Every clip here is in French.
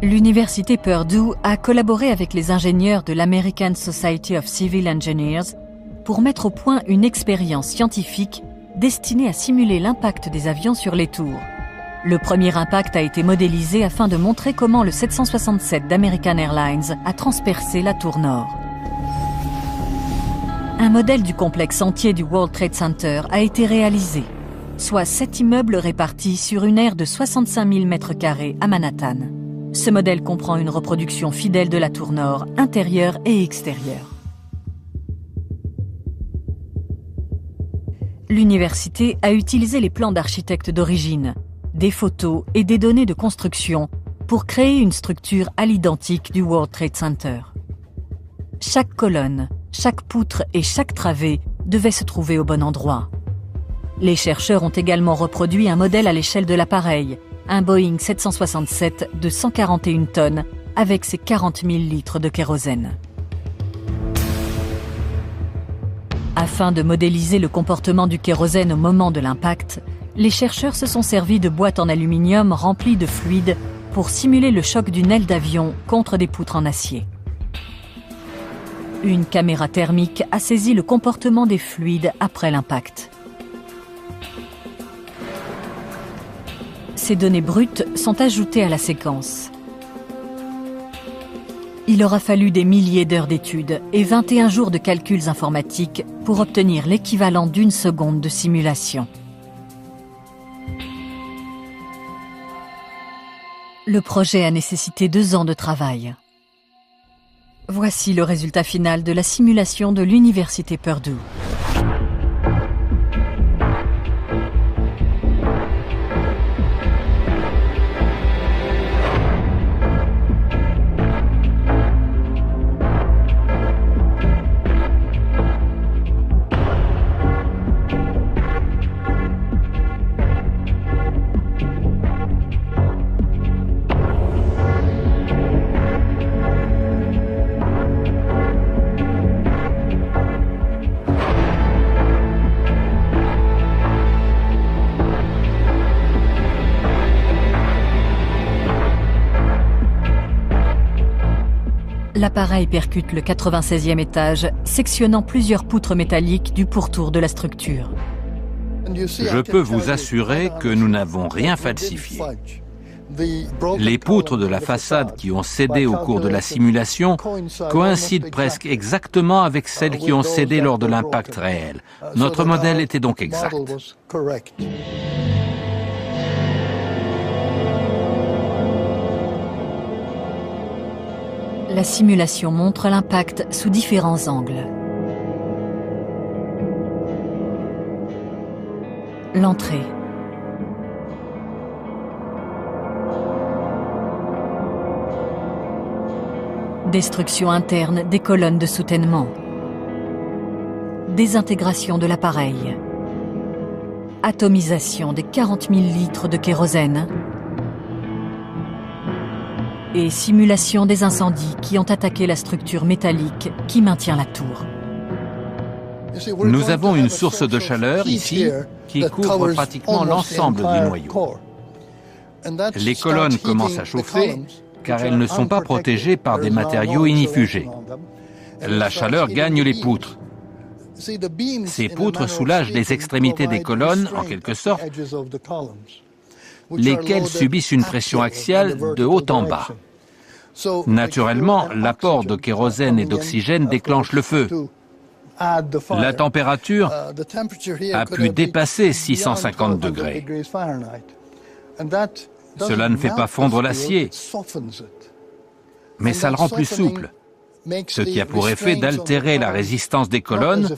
L'université Purdue a collaboré avec les ingénieurs de l'American Society of Civil Engineers pour mettre au point une expérience scientifique destinée à simuler l'impact des avions sur les tours. Le premier impact a été modélisé afin de montrer comment le 767 d'American Airlines a transpercé la tour nord. Un modèle du complexe entier du World Trade Center a été réalisé, soit 7 immeubles répartis sur une aire de 65 000 m² à Manhattan. Ce modèle comprend une reproduction fidèle de la tour nord, intérieure et extérieure. L'université a utilisé les plans d'architectes d'origine, des photos et des données de construction pour créer une structure à l'identique du World Trade Center. Chaque colonne, chaque poutre et chaque travée devaient se trouver au bon endroit. Les chercheurs ont également reproduit un modèle à l'échelle de l'appareil, un Boeing 767 de 141 tonnes avec ses 40 000 litres de kérosène. Afin de modéliser le comportement du kérosène au moment de l'impact, les chercheurs se sont servis de boîtes en aluminium remplies de fluide pour simuler le choc d'une aile d'avion contre des poutres en acier. Une caméra thermique a saisi le comportement des fluides après l'impact. Ces données brutes sont ajoutées à la séquence. Il aura fallu des milliers d'heures d'études et 21 jours de calculs informatiques pour obtenir l'équivalent d'une seconde de simulation. Le projet a nécessité 2 ans de travail. Voici le résultat final de la simulation de l'université Purdue. L'appareil percute le 96e étage, sectionnant plusieurs poutres métalliques du pourtour de la structure. Je peux vous assurer que nous n'avons rien falsifié. Les poutres de la façade qui ont cédé au cours de la simulation coïncident presque exactement avec celles qui ont cédé lors de l'impact réel. Notre modèle était donc exact. La simulation montre l'impact sous différents angles. L'entrée. Destruction interne des colonnes de soutènement. Désintégration de l'appareil. Atomisation des 40 000 litres de kérosène. Et simulation des incendies qui ont attaqué la structure métallique qui maintient la tour. Nous avons une source de chaleur ici qui couvre pratiquement l'ensemble du noyau. Les colonnes commencent à chauffer car elles ne sont pas protégées par des matériaux ignifugés. La chaleur gagne les poutres. Ces poutres soulagent les extrémités des colonnes, en quelque sorte, lesquelles subissent une pression axiale de haut en bas. Naturellement, l'apport de kérosène et d'oxygène déclenche le feu. La température a pu dépasser 650 degrés. Cela ne fait pas fondre l'acier, mais ça le rend plus souple, ce qui a pour effet d'altérer la résistance des colonnes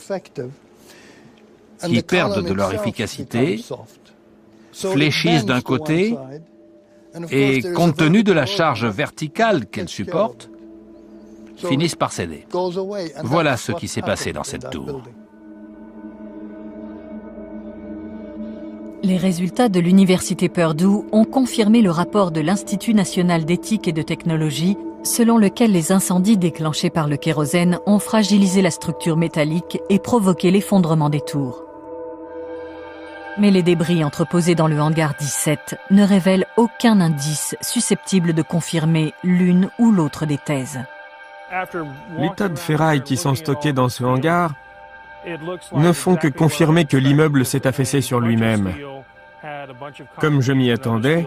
qui perdent de leur efficacité, fléchissent d'un côté et, compte tenu de la charge verticale qu'elles supportent, finissent par céder. Voilà ce qui s'est passé dans cette tour. Les résultats de l'université Purdue ont confirmé le rapport de l'Institut national d'éthique et de technologie, selon lequel les incendies déclenchés par le kérosène ont fragilisé la structure métallique et provoqué l'effondrement des tours. Mais les débris entreposés dans le hangar 17 ne révèlent aucun indice susceptible de confirmer l'une ou l'autre des thèses. Les tas de ferrailles qui sont stockés dans ce hangar ne font que confirmer que l'immeuble s'est affaissé sur lui-même. Comme je m'y attendais,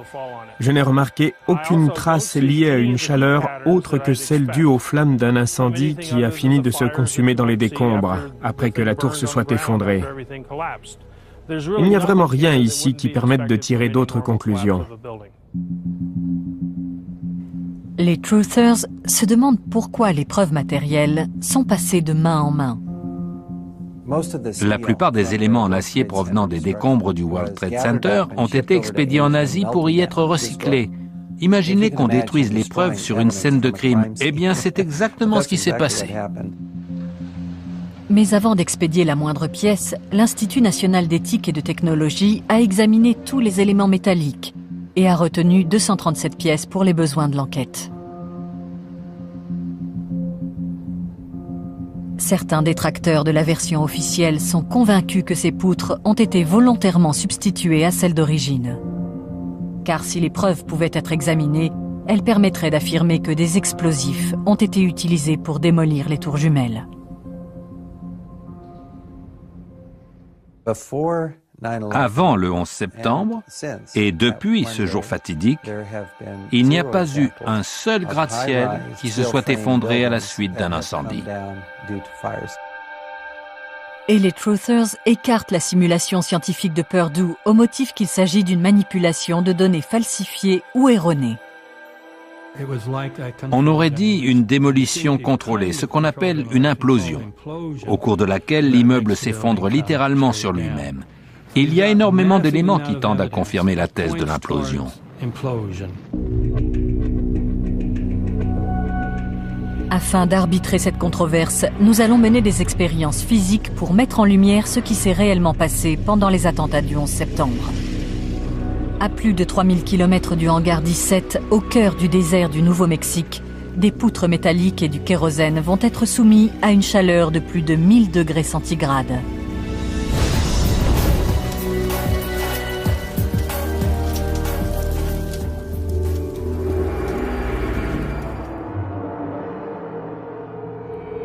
je n'ai remarqué aucune trace liée à une chaleur autre que celle due aux flammes d'un incendie qui a fini de se consumer dans les décombres après que la tour se soit effondrée. Il n'y a vraiment rien ici qui permette de tirer d'autres conclusions. Les Truthers se demandent pourquoi les preuves matérielles sont passées de main en main. La plupart des éléments en acier provenant des décombres du World Trade Center ont été expédiés en Asie pour y être recyclés. Imaginez qu'on détruise les preuves sur une scène de crime. Eh bien, c'est exactement ce qui s'est passé. Mais avant d'expédier la moindre pièce, l'Institut national d'éthique et de technologie a examiné tous les éléments métalliques et a retenu 237 pièces pour les besoins de l'enquête. Certains détracteurs de la version officielle sont convaincus que ces poutres ont été volontairement substituées à celles d'origine. Car si les preuves pouvaient être examinées, elles permettraient d'affirmer que des explosifs ont été utilisés pour démolir les tours jumelles. Avant le 11 septembre, et depuis ce jour fatidique, il n'y a pas eu un seul gratte-ciel qui se soit effondré à la suite d'un incendie. Et les Truthers écartent la simulation scientifique de Purdue au motif qu'il s'agit d'une manipulation de données falsifiées ou erronées. On aurait dit une démolition contrôlée, ce qu'on appelle une implosion, au cours de laquelle l'immeuble s'effondre littéralement sur lui-même. Il y a énormément d'éléments qui tendent à confirmer la thèse de l'implosion. Afin d'arbitrer cette controverse, nous allons mener des expériences physiques pour mettre en lumière ce qui s'est réellement passé pendant les attentats du 11 septembre. À plus de 3000 km du hangar 17, au cœur du désert du Nouveau-Mexique, des poutres métalliques et du kérosène vont être soumis à une chaleur de plus de 1000 degrés centigrades.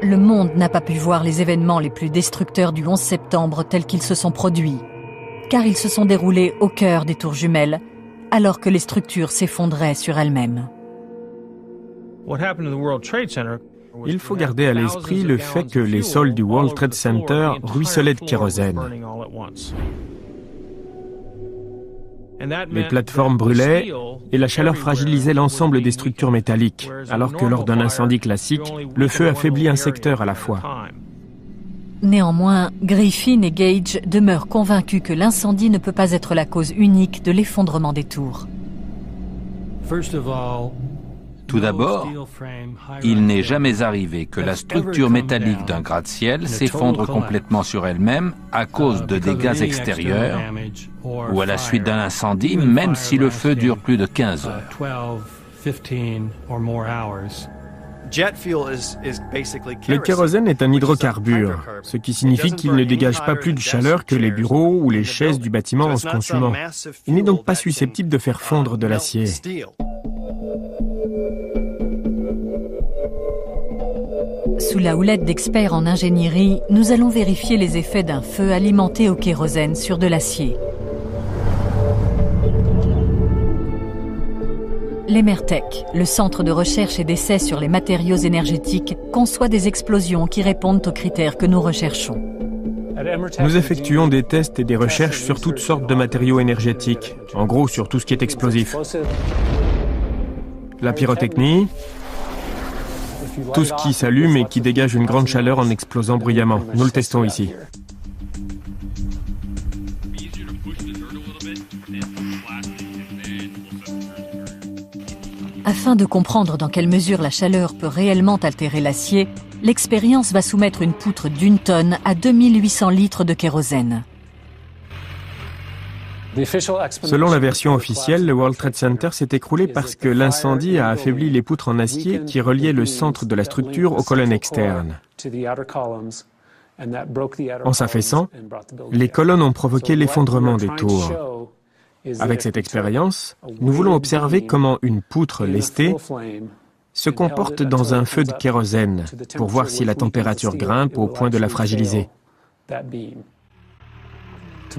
Le monde n'a pas pu voir les événements les plus destructeurs du 11 septembre tels qu'ils se sont produits, car ils se sont déroulés au cœur des tours jumelles, alors que les structures s'effondraient sur elles-mêmes. Il faut garder à l'esprit le fait que les sols du World Trade Center ruisselaient de kérosène. Les plateformes brûlaient et la chaleur fragilisait l'ensemble des structures métalliques, alors que lors d'un incendie classique, le feu affaiblit un secteur à la fois. Néanmoins, Griffin et Gage demeurent convaincus que l'incendie ne peut pas être la cause unique de l'effondrement des tours. Tout d'abord, il n'est jamais arrivé que la structure métallique d'un gratte-ciel s'effondre complètement sur elle-même à cause de dégâts extérieurs ou à la suite d'un incendie, même si le feu dure plus de 15 heures. Le kérosène est un hydrocarbure, ce qui signifie qu'il ne dégage pas plus de chaleur que les bureaux ou les chaises du bâtiment en se consumant. Il n'est donc pas susceptible de faire fondre de l'acier. Sous la houlette d'experts en ingénierie, nous allons vérifier les effets d'un feu alimenté au kérosène sur de l'acier. L'Emertech, le centre de recherche et d'essais sur les matériaux énergétiques, conçoit des explosions qui répondent aux critères que nous recherchons. Nous effectuons des tests et des recherches sur toutes sortes de matériaux énergétiques, en gros sur tout ce qui est explosif. La pyrotechnie, tout ce qui s'allume et qui dégage une grande chaleur en explosant bruyamment. Nous le testons ici. Afin de comprendre dans quelle mesure la chaleur peut réellement altérer l'acier, l'expérience va soumettre une poutre d'1 tonne à 2800 litres de kérosène. Selon la version officielle, le World Trade Center s'est écroulé parce que l'incendie a affaibli les poutres en acier qui reliaient le centre de la structure aux colonnes externes. En s'affaissant, les colonnes ont provoqué l'effondrement des tours. Avec cette expérience, nous voulons observer comment une poutre lestée se comporte dans un feu de kérosène pour voir si la température grimpe au point de la fragiliser.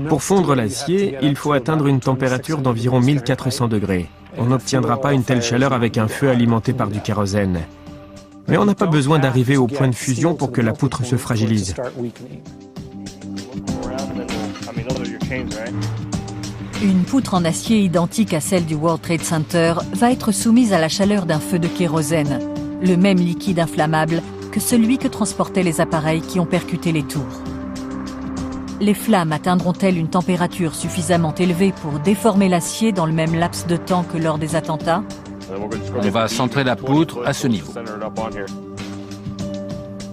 Pour fondre l'acier, il faut atteindre une température d'environ 1400 degrés. On n'obtiendra pas une telle chaleur avec un feu alimenté par du kérosène. Mais on n'a pas besoin d'arriver au point de fusion pour que la poutre se fragilise. Une poutre en acier identique à celle du World Trade Center va être soumise à la chaleur d'un feu de kérosène, le même liquide inflammable que celui que transportaient les appareils qui ont percuté les tours. Les flammes atteindront-elles une température suffisamment élevée pour déformer l'acier dans le même laps de temps que lors des attentats? On va centrer la poutre à ce niveau.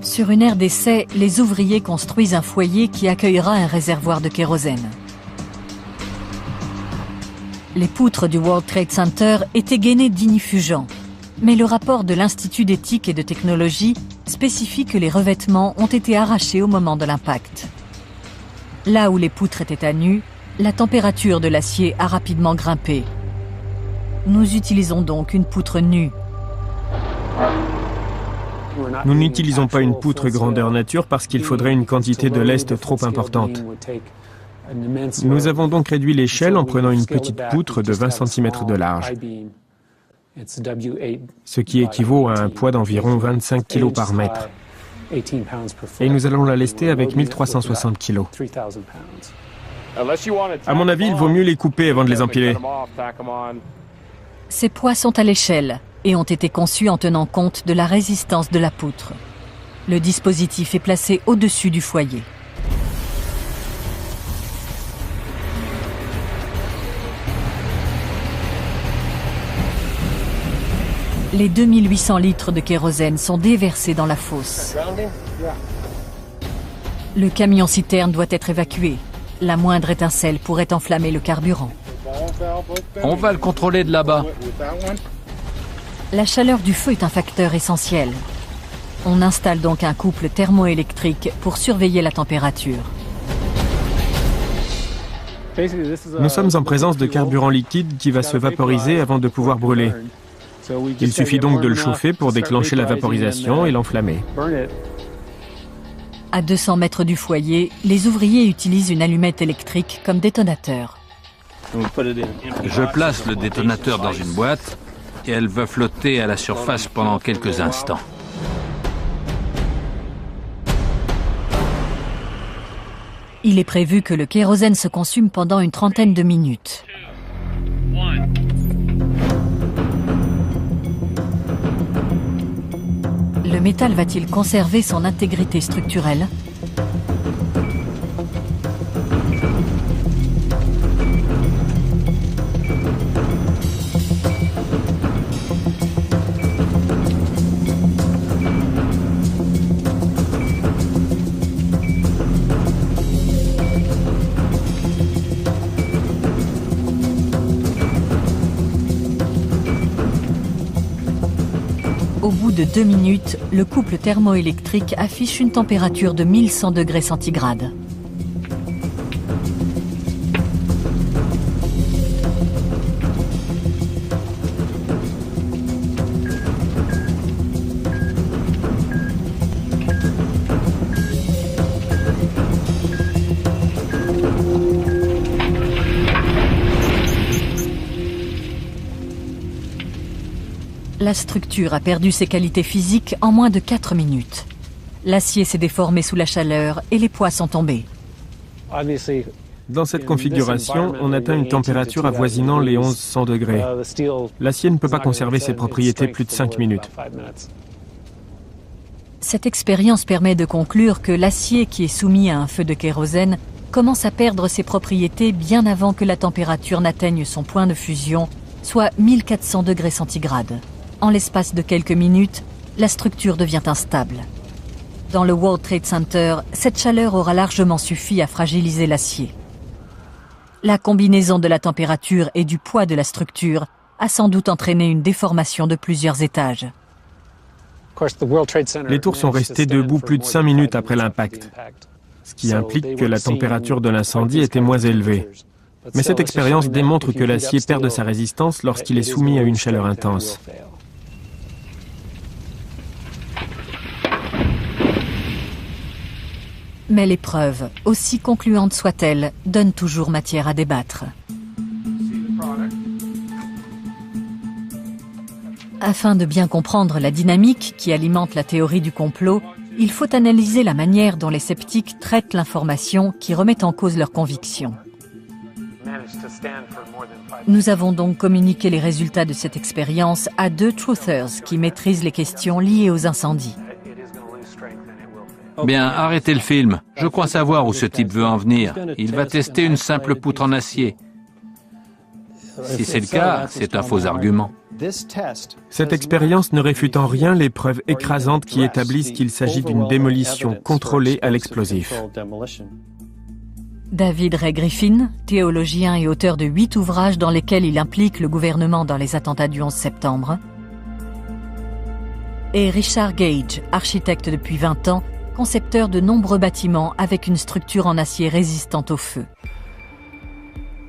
Sur une aire d'essai, les ouvriers construisent un foyer qui accueillera un réservoir de kérosène. Les poutres du World Trade Center étaient gainées d'inifugents, mais le rapport de l'Institut d'éthique et de technologie spécifie que les revêtements ont été arrachés au moment de l'impact. Là où les poutres étaient à nu, la température de l'acier a rapidement grimpé. Nous utilisons donc une poutre nue. Nous n'utilisons pas une poutre grandeur nature parce qu'il faudrait une quantité de lest trop importante. Nous avons donc réduit l'échelle en prenant une petite poutre de 20 cm de large, ce qui équivaut à un poids d'environ 25 kg par mètre. Et nous allons la lester avec 1360 kg. À mon avis, il vaut mieux les couper avant de les empiler. Ces poids sont à l'échelle et ont été conçus en tenant compte de la résistance de la poutre. Le dispositif est placé au-dessus du foyer. Les 2800 litres de kérosène sont déversés dans la fosse. Le camion-citerne doit être évacué. La moindre étincelle pourrait enflammer le carburant. On va le contrôler de là-bas. La chaleur du feu est un facteur essentiel. On installe donc un couple thermoélectrique pour surveiller la température. Nous sommes en présence de carburant liquide qui va se vaporiser avant de pouvoir brûler. Il suffit donc de le chauffer pour déclencher la vaporisation et l'enflammer. À 200 mètres du foyer, les ouvriers utilisent une allumette électrique comme détonateur. Je place le détonateur dans une boîte et elle va flotter à la surface pendant quelques instants. Il est prévu que le kérosène se consume pendant une trentaine de minutes. Le métal va-t-il conserver son intégrité structurelle? Au bout de 2 minutes, le couple thermoélectrique affiche une température de 1100 degrés centigrades. La structure a perdu ses qualités physiques en moins de 4 minutes. L'acier s'est déformé sous la chaleur et les poids sont tombés. Dans cette configuration, on atteint une température avoisinant les 1100 degrés. L'acier ne peut pas conserver ses propriétés plus de 5 minutes. Cette expérience permet de conclure que l'acier qui est soumis à un feu de kérosène commence à perdre ses propriétés bien avant que la température n'atteigne son point de fusion, soit 1400 degrés centigrades. En l'espace de quelques minutes, la structure devient instable. Dans le World Trade Center, cette chaleur aura largement suffi à fragiliser l'acier. La combinaison de la température et du poids de la structure a sans doute entraîné une déformation de plusieurs étages. Les tours sont restées debout plus de 5 minutes après l'impact, ce qui implique que la température de l'incendie était moins élevée. Mais cette expérience démontre que l'acier perd de sa résistance lorsqu'il est soumis à une chaleur intense. Mais les preuves, aussi concluantes soient-elles, donnent toujours matière à débattre. Afin de bien comprendre la dynamique qui alimente la théorie du complot, il faut analyser la manière dont les sceptiques traitent l'information qui remet en cause leurs convictions. Nous avons donc communiqué les résultats de cette expérience à 2 truthers qui maîtrisent les questions liées aux incendies. Bien, arrêtez le film. Je crois savoir où ce type veut en venir. Il va tester une simple poutre en acier. Si c'est le cas, c'est un faux argument. Cette expérience ne réfute en rien les preuves écrasantes qui établissent qu'il s'agit d'une démolition contrôlée à l'explosif. David Ray Griffin, théologien et auteur de 8 ouvrages dans lesquels il implique le gouvernement dans les attentats du 11 septembre. Et Richard Gage, architecte depuis 20 ans, concepteur de nombreux bâtiments avec une structure en acier résistante au feu.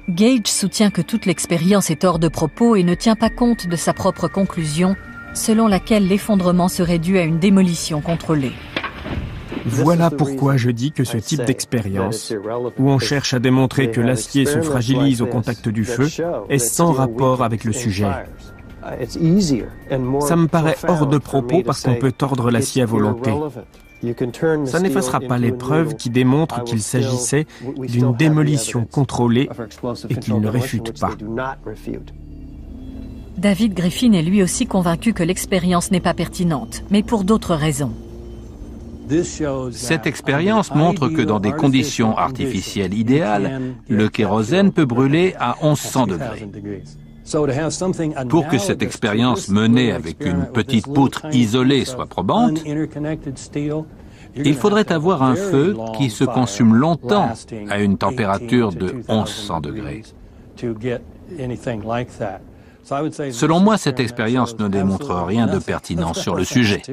Gage soutient que toute l'expérience est hors de propos et ne tient pas compte de sa propre conclusion, selon laquelle l'effondrement serait dû à une démolition contrôlée. Voilà pourquoi je dis que ce type d'expérience, où on cherche à démontrer que l'acier se fragilise au contact du feu, est sans rapport avec le sujet. Ça me paraît hors de propos parce qu'on peut tordre l'acier à volonté. Ça n'effacera pas les preuves qui démontrent qu'il s'agissait d'une démolition contrôlée et qu'il ne réfute pas. David Griffin est lui aussi convaincu que l'expérience n'est pas pertinente, mais pour d'autres raisons. Cette expérience montre que dans des conditions artificielles idéales, le kérosène peut brûler à 1100 degrés. Pour que cette expérience menée avec une petite poutre isolée soit probante, il faudrait avoir un feu qui se consume longtemps à une température de 1100 degrés. Selon moi, cette expérience ne démontre rien de pertinent sur le sujet.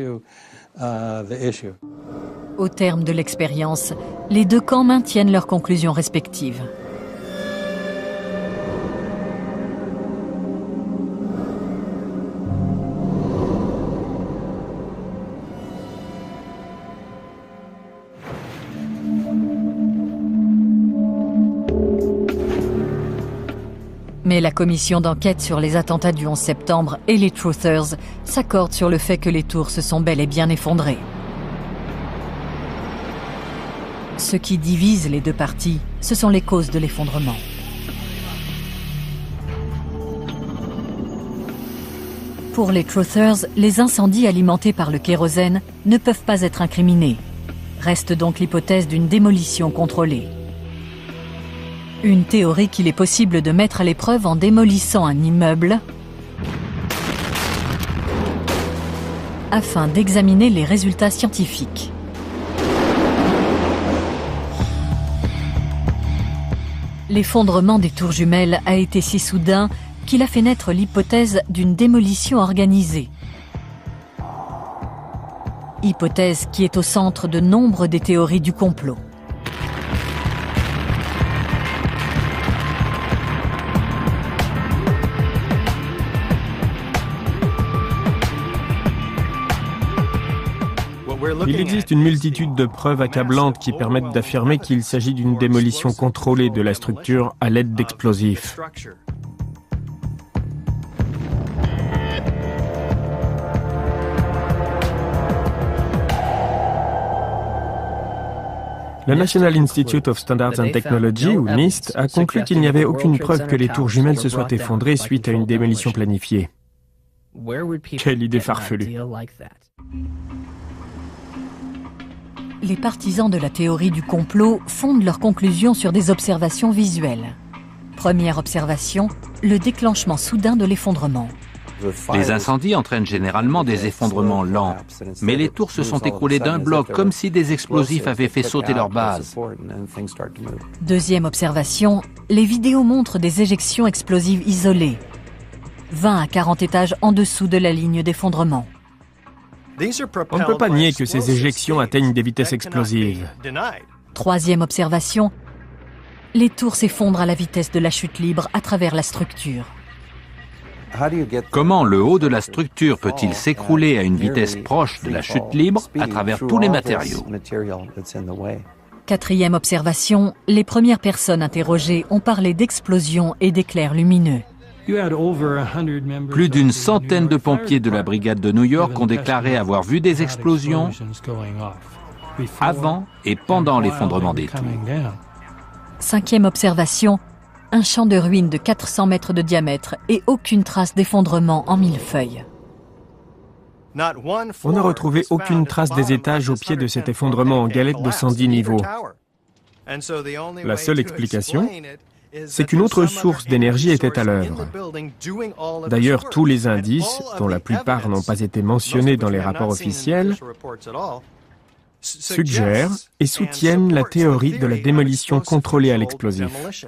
Au terme de l'expérience, les 2 camps maintiennent leurs conclusions respectives. Mais la commission d'enquête sur les attentats du 11 septembre et les Truthers s'accordent sur le fait que les tours se sont bel et bien effondrées. Ce qui divise les 2 parties, ce sont les causes de l'effondrement. Pour les Truthers, les incendies alimentés par le kérosène ne peuvent pas être incriminés. Reste donc l'hypothèse d'une démolition contrôlée. Une théorie qu'il est possible de mettre à l'épreuve en démolissant un immeuble afin d'examiner les résultats scientifiques. L'effondrement des tours jumelles a été si soudain qu'il a fait naître l'hypothèse d'une démolition organisée. Hypothèse qui est au centre de nombre des théories du complot. Il existe une multitude de preuves accablantes qui permettent d'affirmer qu'il s'agit d'une démolition contrôlée de la structure à l'aide d'explosifs. Le National Institute of Standards and Technology, ou NIST, a conclu qu'il n'y avait aucune preuve que les tours jumelles se soient effondrées suite à une démolition planifiée. Quelle idée farfelue! Les partisans de la théorie du complot fondent leurs conclusions sur des observations visuelles. Première observation, le déclenchement soudain de l'effondrement. Les incendies entraînent généralement des effondrements lents, mais les tours se sont écroulées d'un bloc comme si des explosifs avaient fait sauter leur base. Deuxième observation, les vidéos montrent des éjections explosives isolées, 20 à 40 étages en dessous de la ligne d'effondrement. On ne peut pas nier que ces éjections atteignent des vitesses explosives. Troisième observation, les tours s'effondrent à la vitesse de la chute libre à travers la structure. Comment le haut de la structure peut-il s'écrouler à une vitesse proche de la chute libre à travers tous les matériaux? Quatrième observation, les premières personnes interrogées ont parlé d'explosions et d'éclairs lumineux. Plus d'une centaine de pompiers de la brigade de New York ont déclaré avoir vu des explosions avant et pendant l'effondrement des tours. Cinquième observation, un champ de ruines de 400 mètres de diamètre et aucune trace d'effondrement en millefeuille. On n'a retrouvé aucune trace des étages au pied de cet effondrement en galette de 110 niveaux. La seule explication, c'est qu'une autre source d'énergie était à l'œuvre. D'ailleurs, tous les indices, dont la plupart n'ont pas été mentionnés dans les rapports officiels, suggèrent et soutiennent la théorie de la démolition contrôlée à l'explosif.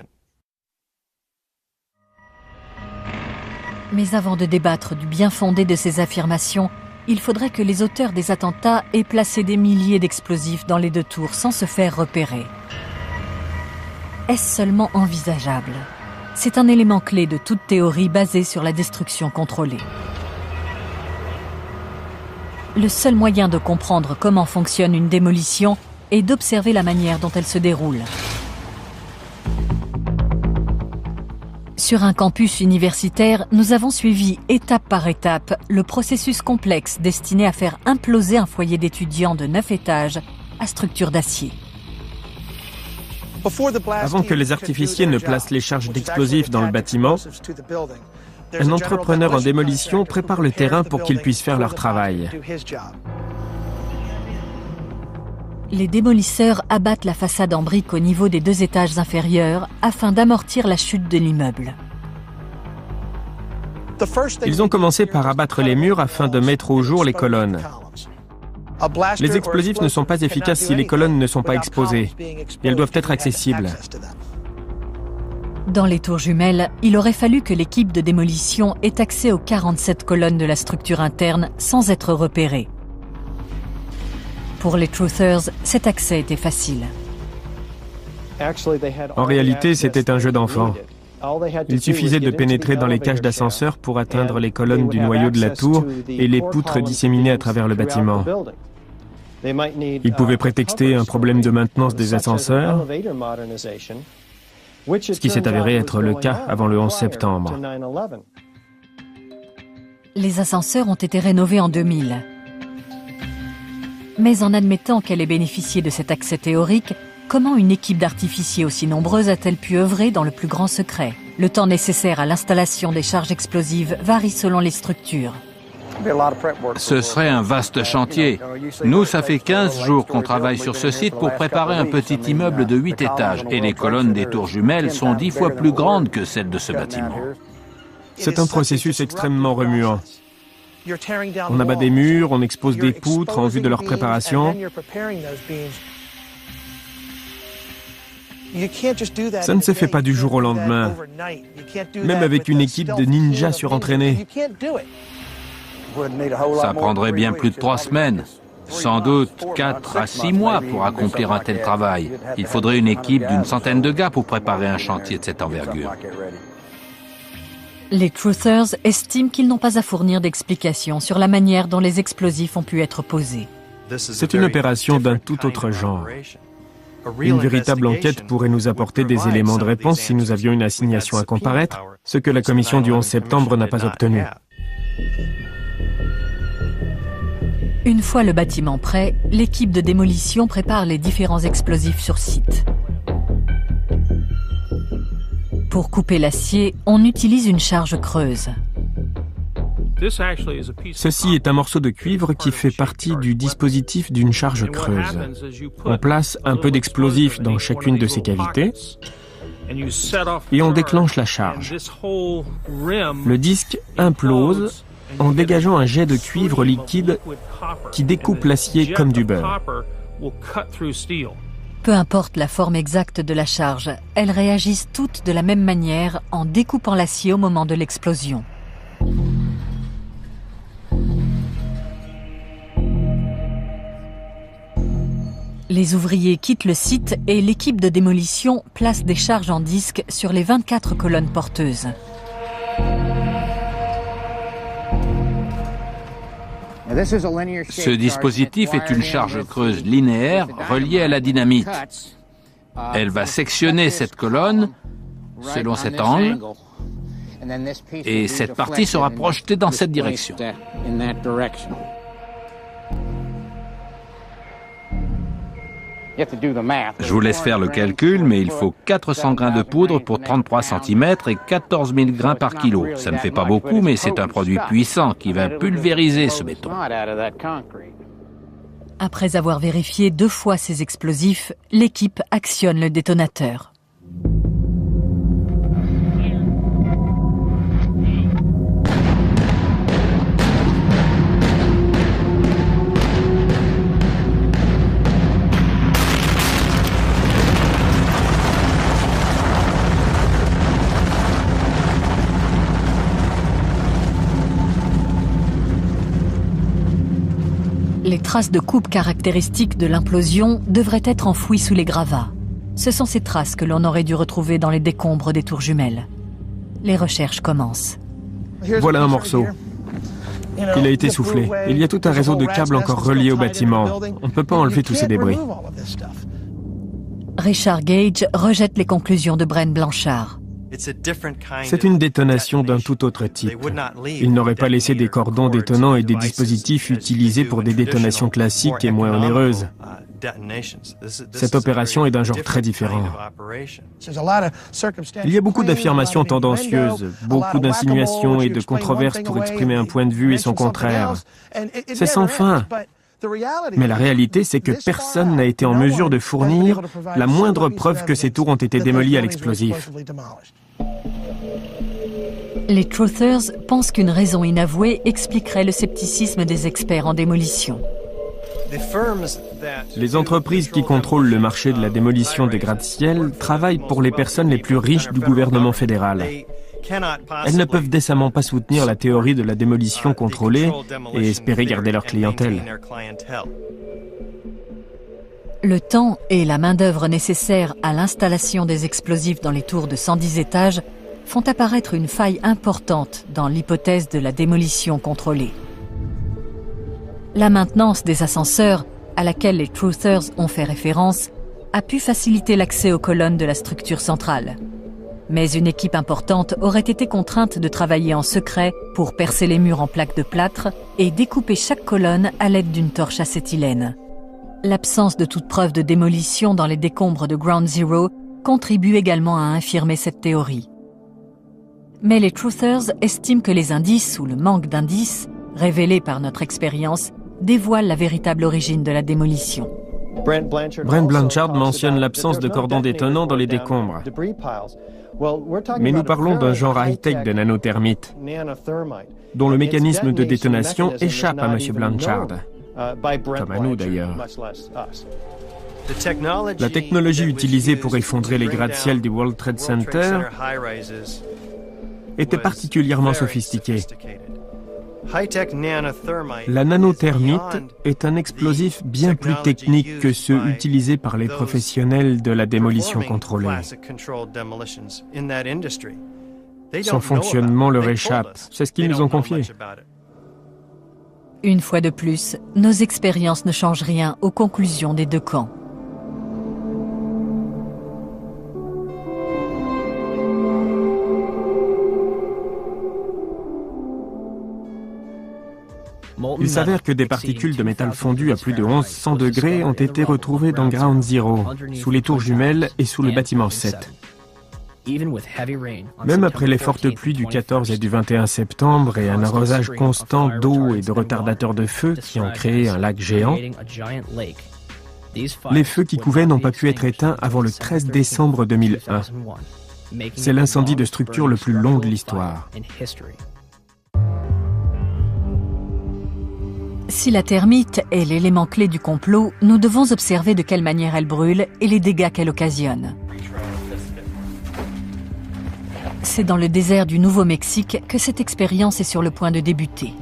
Mais avant de débattre du bien fondé de ces affirmations, il faudrait que les auteurs des attentats aient placé des milliers d'explosifs dans les deux tours sans se faire repérer. Est-ce seulement envisageable? C'est un élément clé de toute théorie basée sur la destruction contrôlée. Le seul moyen de comprendre comment fonctionne une démolition est d'observer la manière dont elle se déroule. Sur un campus universitaire, nous avons suivi étape par étape le processus complexe destiné à faire imploser un foyer d'étudiants de 9 étages à structure d'acier. Avant que les artificiers ne placent les charges d'explosifs dans le bâtiment, un entrepreneur en démolition prépare le terrain pour qu'ils puissent faire leur travail. Les démolisseurs abattent la façade en briques au niveau des 2 étages inférieurs afin d'amortir la chute de l'immeuble. Ils ont commencé par abattre les murs afin de mettre au jour les colonnes. Les explosifs ne sont pas efficaces si les colonnes ne sont pas exposées. Elles doivent être accessibles. Dans les tours jumelles, il aurait fallu que l'équipe de démolition ait accès aux 47 colonnes de la structure interne sans être repérée. Pour les Truthers, cet accès était facile. En réalité, c'était un jeu d'enfant. Il suffisait de pénétrer dans les cages d'ascenseur pour atteindre les colonnes du noyau de la tour et les poutres disséminées à travers le bâtiment. Ils pouvaient prétexter un problème de maintenance des ascenseurs, ce qui s'est avéré être le cas avant le 11 septembre. Les ascenseurs ont été rénovés en 2000. Mais en admettant qu'elle ait bénéficié de cet accès théorique, comment une équipe d'artificiers aussi nombreuse a-t-elle pu œuvrer dans le plus grand secret? Le temps nécessaire à l'installation des charges explosives varie selon les structures. Ce serait un vaste chantier. Nous, ça fait 15 jours qu'on travaille sur ce site pour préparer un petit immeuble de 8 étages et les colonnes des tours jumelles sont 10 fois plus grandes que celles de ce bâtiment. C'est un processus extrêmement remuant. On abat des murs, on expose des poutres en vue de leur préparation. Ça ne se fait pas du jour au lendemain, même avec une équipe de ninjas surentraînés. Ça prendrait bien plus de 3 semaines, sans doute 4 à 6 mois pour accomplir un tel travail. Il faudrait une équipe d'une centaine de gars pour préparer un chantier de cette envergure. Les Truthers estiment qu'ils n'ont pas à fournir d'explications sur la manière dont les explosifs ont pu être posés. C'est une opération d'un tout autre genre. Une véritable enquête pourrait nous apporter des éléments de réponse si nous avions une assignation à comparaître, ce que la commission du 11 septembre n'a pas obtenu. Une fois le bâtiment prêt, l'équipe de démolition prépare les différents explosifs sur site. Pour couper l'acier, on utilise une charge creuse. Ceci est un morceau de cuivre qui fait partie du dispositif d'une charge creuse. On place un peu d'explosif dans chacune de ces cavités et on déclenche la charge. Le disque implose en dégageant un jet de cuivre liquide qui découpe l'acier comme du beurre. Peu importe la forme exacte de la charge, elles réagissent toutes de la même manière en découpant l'acier au moment de l'explosion. Les ouvriers quittent le site et l'équipe de démolition place des charges en disque sur les 24 colonnes porteuses. Ce dispositif est une charge creuse linéaire reliée à la dynamite. Elle va sectionner cette colonne selon cet angle et cette partie sera projetée dans cette direction. Je vous laisse faire le calcul, mais il faut 400 grains de poudre pour 33 cm et 14 000 grains par kilo. Ça ne fait pas beaucoup, mais c'est un produit puissant qui va pulvériser ce béton. Après avoir vérifié 2 fois ces explosifs, l'équipe actionne le détonateur. Les traces de coupe caractéristiques de l'implosion devraient être enfouies sous les gravats. Ce sont ces traces que l'on aurait dû retrouver dans les décombres des tours jumelles. Les recherches commencent. Voilà un morceau. Il a été soufflé. Il y a tout un réseau de câbles encore reliés au bâtiment. On ne peut pas enlever tous ces débris. Richard Gage rejette les conclusions de Brent Blanchard. C'est une détonation d'un tout autre type. Ils n'auraient pas laissé des cordons détonants et des dispositifs utilisés pour des détonations classiques et moins onéreuses. Cette opération est d'un genre très différent. Il y a beaucoup d'affirmations tendancieuses, beaucoup d'insinuations et de controverses pour exprimer un point de vue et son contraire. C'est sans fin. Mais la réalité, c'est que personne n'a été en mesure de fournir la moindre preuve que ces tours ont été démolies à l'explosif. Les Truthers pensent qu'une raison inavouée expliquerait le scepticisme des experts en démolition. Les entreprises qui contrôlent le marché de la démolition des gratte-ciel travaillent pour les personnes les plus riches du gouvernement fédéral. Elles ne peuvent décemment pas soutenir la théorie de la démolition contrôlée et espérer garder leur clientèle. Le temps et la main-d'œuvre nécessaires à l'installation des explosifs dans les tours de 110 étages font apparaître une faille importante dans l'hypothèse de la démolition contrôlée. La maintenance des ascenseurs, à laquelle les Truthers ont fait référence, a pu faciliter l'accès aux colonnes de la structure centrale. Mais une équipe importante aurait été contrainte de travailler en secret pour percer les murs en plaques de plâtre et découper chaque colonne à l'aide d'une torche acétylène. L'absence de toute preuve de démolition dans les décombres de Ground Zero contribue également à infirmer cette théorie. Mais les Truthers estiment que les indices ou le manque d'indices, révélés par notre expérience, dévoilent la véritable origine de la démolition. Brent Blanchard mentionne l'absence de cordons détonants dans les décombres. Mais nous parlons d'un genre high-tech de nanothermite, dont le mécanisme de détonation échappe à M. Blanchard, comme à nous d'ailleurs. La technologie utilisée pour effondrer les gratte-ciel du World Trade Center était particulièrement sophistiquée. La nanothermite est un explosif bien plus technique que ceux utilisés par les professionnels de la démolition contrôlée. Son fonctionnement leur échappe, c'est ce qu'ils nous ont confié. Une fois de plus, nos expériences ne changent rien aux conclusions des deux camps. Il s'avère que des particules de métal fondu à plus de 1100 degrés ont été retrouvées dans Ground Zero, sous les tours jumelles et sous le bâtiment 7. Même après les fortes pluies du 14 et du 21 septembre et un arrosage constant d'eau et de retardateurs de feu qui ont créé un lac géant, les feux qui couvaient n'ont pas pu être éteints avant le 13 décembre 2001. C'est l'incendie de structure le plus long de l'histoire. Si la thermite est l'élément clé du complot, nous devons observer de quelle manière elle brûle et les dégâts qu'elle occasionne. C'est dans le désert du Nouveau-Mexique que cette expérience est sur le point de débuter.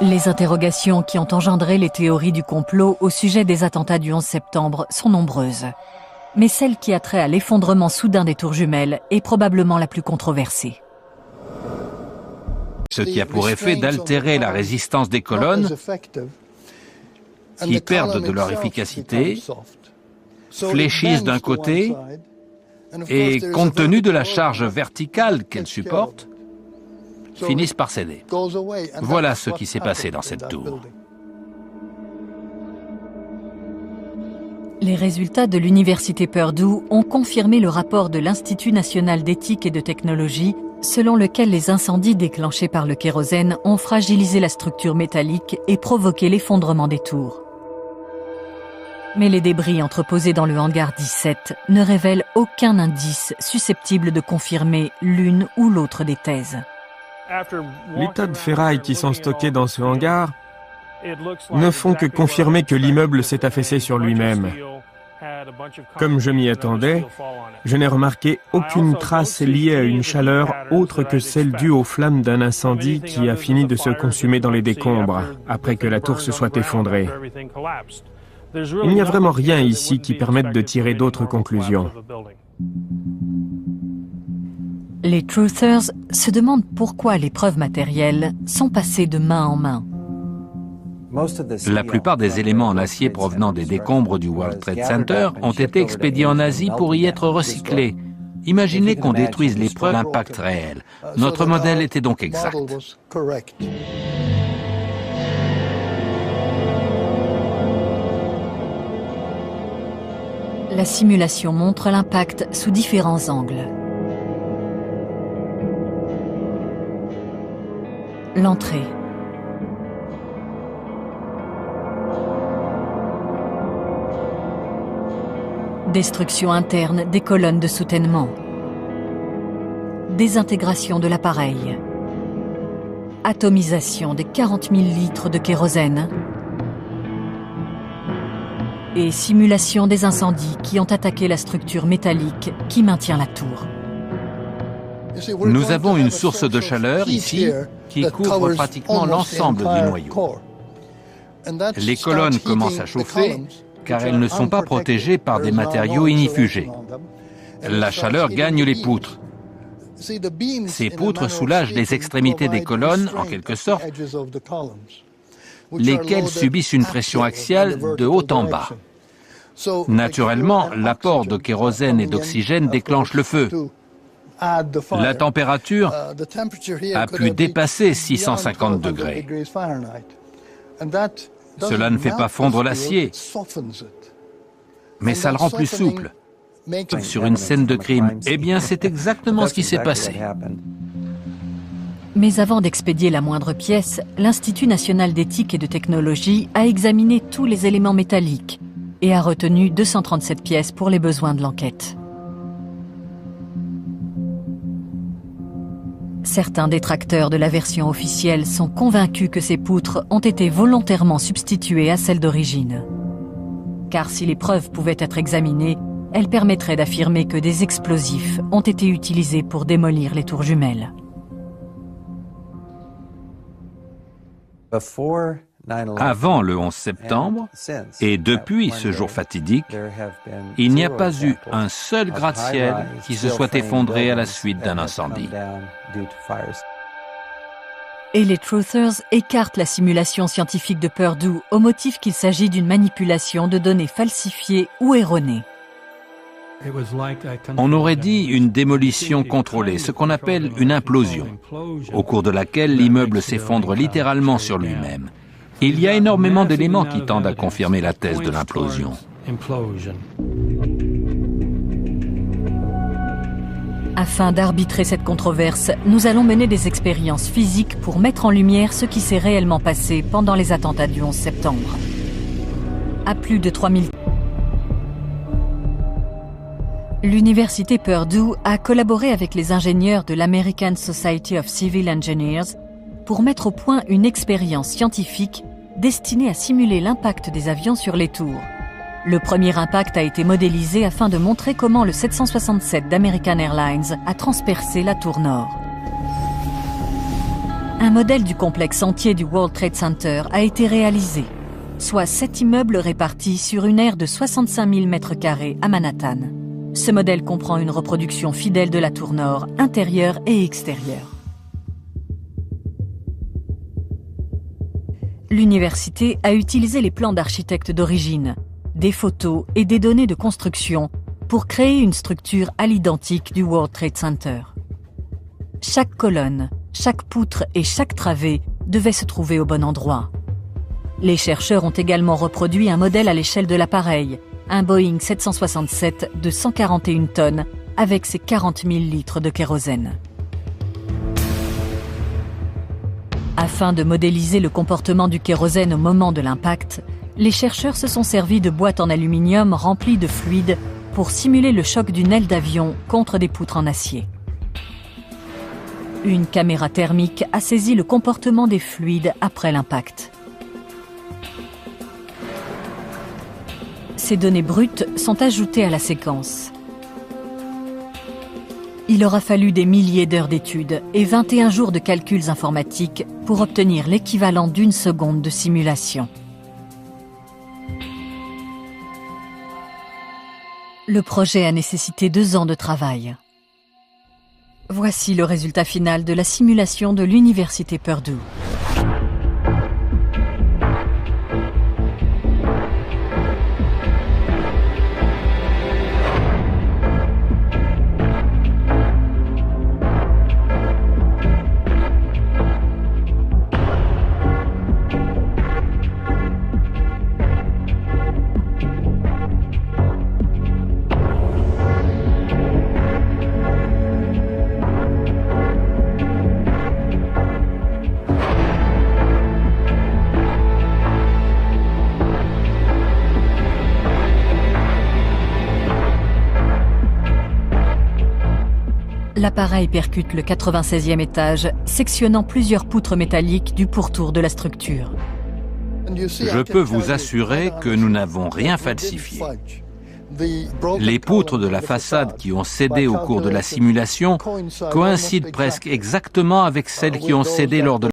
Les interrogations qui ont engendré les théories du complot au sujet des attentats du 11 septembre sont nombreuses. Mais celle qui a trait à l'effondrement soudain des tours jumelles est probablement la plus controversée. Ce qui a pour effet d'altérer la résistance des colonnes, qui perdent de leur efficacité, fléchissent d'un côté, et compte tenu de la charge verticale qu'elles supportent, finissent par céder. Voilà ce qui s'est passé dans cette tour. Les résultats de l'université Purdue ont confirmé le rapport de l'Institut national d'éthique et de technologie, selon lequel les incendies déclenchés par le kérosène ont fragilisé la structure métallique et provoqué l'effondrement des tours. Mais les débris entreposés dans le hangar 17 ne révèlent aucun indice susceptible de confirmer l'une ou l'autre des thèses. Les tas de ferrailles qui sont stockés dans ce hangar ne font que confirmer que l'immeuble s'est affaissé sur lui-même. Comme je m'y attendais, je n'ai remarqué aucune trace liée à une chaleur autre que celle due aux flammes d'un incendie qui a fini de se consumer dans les décombres après que la tour se soit effondrée. Il n'y a vraiment rien ici qui permette de tirer d'autres conclusions. Les Truthers se demandent pourquoi les preuves matérielles sont passées de main en main. La plupart des éléments en acier provenant des décombres du World Trade Center ont été expédiés en Asie pour y être recyclés. Imaginez qu'on détruise les preuves d'impact réel. Notre modèle était donc exact. La simulation montre l'impact sous différents angles. L'entrée. Destruction interne des colonnes de soutènement. Désintégration de l'appareil. Atomisation des 40 000 litres de kérosène. Et simulation des incendies qui ont attaqué la structure métallique qui maintient la tour. Nous avons une source de chaleur ici qui couvre pratiquement l'ensemble du noyau. Les colonnes commencent à chauffer car elles ne sont pas protégées par des matériaux inifugés. La chaleur gagne les poutres. Ces poutres soulagent les extrémités des colonnes, en quelque sorte, lesquelles subissent une pression axiale de haut en bas. Naturellement, l'apport de kérosène et d'oxygène déclenche le feu. La température a pu dépasser 650 degrés. Cela ne fait pas fondre l'acier, mais ça le rend plus souple. Sur une scène de crime, eh bien, c'est exactement ce qui s'est passé. Mais avant d'expédier la moindre pièce, l'Institut national d'éthique et de technologie a examiné tous les éléments métalliques et a retenu 237 pièces pour les besoins de l'enquête. Certains détracteurs de la version officielle sont convaincus que ces poutres ont été volontairement substituées à celles d'origine. Car si les preuves pouvaient être examinées, elles permettraient d'affirmer que des explosifs ont été utilisés pour démolir les tours jumelles. Avant le 11 septembre, et depuis ce jour fatidique, il n'y a pas eu un seul gratte-ciel qui se soit effondré à la suite d'un incendie. Et les Truthers écartent la simulation scientifique de Purdue au motif qu'il s'agit d'une manipulation de données falsifiées ou erronées. On aurait dit une démolition contrôlée, ce qu'on appelle une implosion, au cours de laquelle l'immeuble s'effondre littéralement sur lui-même. Il y a énormément d'éléments qui tendent à confirmer la thèse de l'implosion. Afin d'arbitrer cette controverse, nous allons mener des expériences physiques pour mettre en lumière ce qui s'est réellement passé pendant les attentats du 11 septembre. À plus de 3000... L'université Purdue a collaboré avec les ingénieurs de l'American Society of Civil Engineers pour mettre au point une expérience scientifique destinée à simuler l'impact des avions sur les tours. Le premier impact a été modélisé afin de montrer comment le 767 d'American Airlines a transpercé la tour nord. Un modèle du complexe entier du World Trade Center a été réalisé, soit 7 immeubles répartis sur une aire de 65 000 m² à Manhattan. Ce modèle comprend une reproduction fidèle de la tour nord, intérieure et extérieure. L'université a utilisé les plans d'architectes d'origine, des photos et des données de construction pour créer une structure à l'identique du World Trade Center. Chaque colonne, chaque poutre et chaque travée devait se trouver au bon endroit. Les chercheurs ont également reproduit un modèle à l'échelle de l'appareil, un Boeing 767 de 141 tonnes avec ses 40 000 litres de kérosène. Afin de modéliser le comportement du kérosène au moment de l'impact, les chercheurs se sont servis de boîtes en aluminium remplies de fluide pour simuler le choc d'une aile d'avion contre des poutres en acier. Une caméra thermique a saisi le comportement des fluides après l'impact. Ces données brutes sont ajoutées à la séquence. Il aura fallu des milliers d'heures d'études et 21 jours de calculs informatiques pour obtenir l'équivalent d'une seconde de simulation. Le projet a nécessité 2 ans de travail. Voici le résultat final de la simulation de l'Université Purdue. L'appareil percute le 96e étage, sectionnant plusieurs poutres métalliques du pourtour de la structure. Je peux vous assurer que nous n'avons rien falsifié. Les poutres de la façade qui ont cédé au cours de la simulation coïncident presque exactement avec celles qui ont cédé lors de